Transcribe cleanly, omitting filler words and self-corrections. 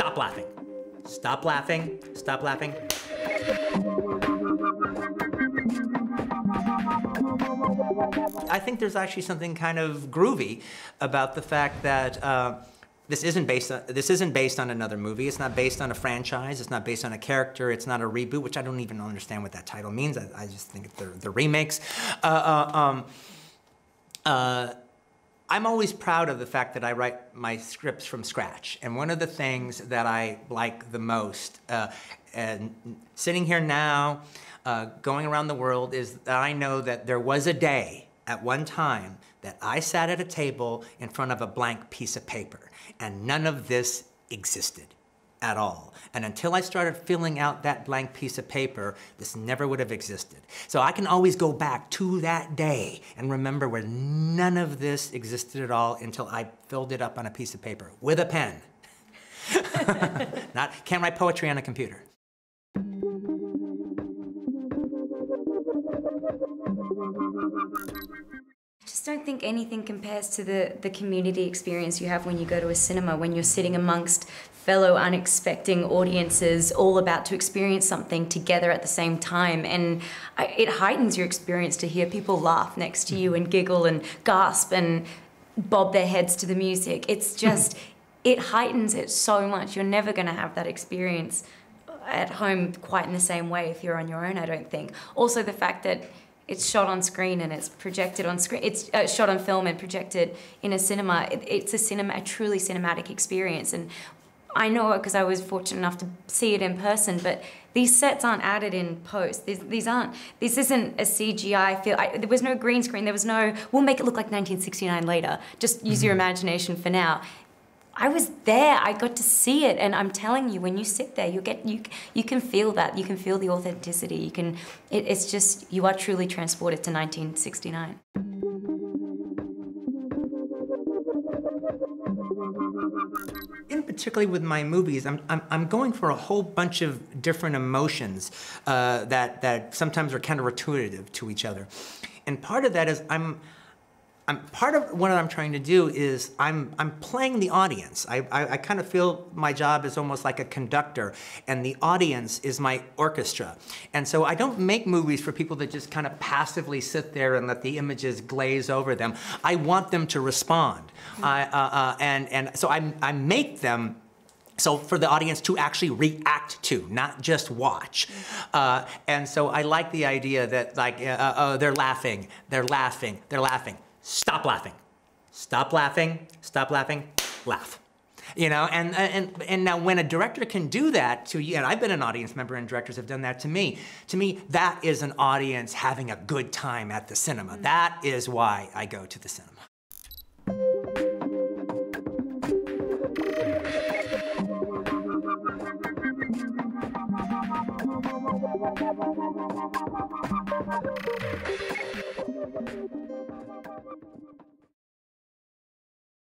stop laughing. Stop laughing, stop laughing. I think there's actually something kind of groovy about the fact that this isn't based on another movie. It's not based on a franchise. It's not based on a character. It's not a reboot, which I don't even understand what that title means. I just think they're remakes. I'm always proud of the fact that I write my scripts from scratch. And one of the things that I like the most, and sitting here now, going around the world, is that I know that there was a day at one time that I sat at a table in front of a blank piece of paper, and none of this existed at all. And until I started filling out that blank piece of paper, this never would have existed. So I can always go back to that day and remember where none of this existed at all until I filled it up on a piece of paper with a pen. Can't write poetry on a computer. I just don't think anything compares to the community experience you have when you go to a cinema, when you're sitting amongst fellow unexpecting audiences all about to experience something together at the same time. And it heightens your experience to hear people laugh next to you and giggle and gasp and bob their heads to the music. It's just, it heightens it so much. You're never going to have that experience at home quite in the same way if you're on your own, I don't think. Also the fact that it's shot on screen and it's projected on screen. It's shot on film and projected in a cinema. It's a truly cinematic experience. And I know it because I was fortunate enough to see it in person, but these sets aren't added in post. This isn't a CGI feel. There was no green screen. There was no, we'll make it look like 1969 later. Just use your imagination for now. I was there, I got to see it, and I'm telling you, when you sit there, you can feel that. You can feel the authenticity. It's just, you are truly transported to 1969. Particularly with my movies, I'm going for a whole bunch of different emotions that sometimes are counterintuitive to each other. And part of that is part of what I'm trying to do is I'm playing the audience. I kind of feel my job is almost like a conductor, and the audience is my orchestra. And so I don't make movies for people that just kind of passively sit there and let the images glaze over them. I want them to respond. And so I make them so for the audience to actually react to, not just watch. And so I like the idea that, like, they're laughing, they're laughing, they're laughing. Stop laughing. Stop laughing, stop laughing, laugh. You know, and now when a director can do that to you, and I've been an audience member and directors have done that to me that is an audience having a good time at the cinema. That is why I go to the cinema.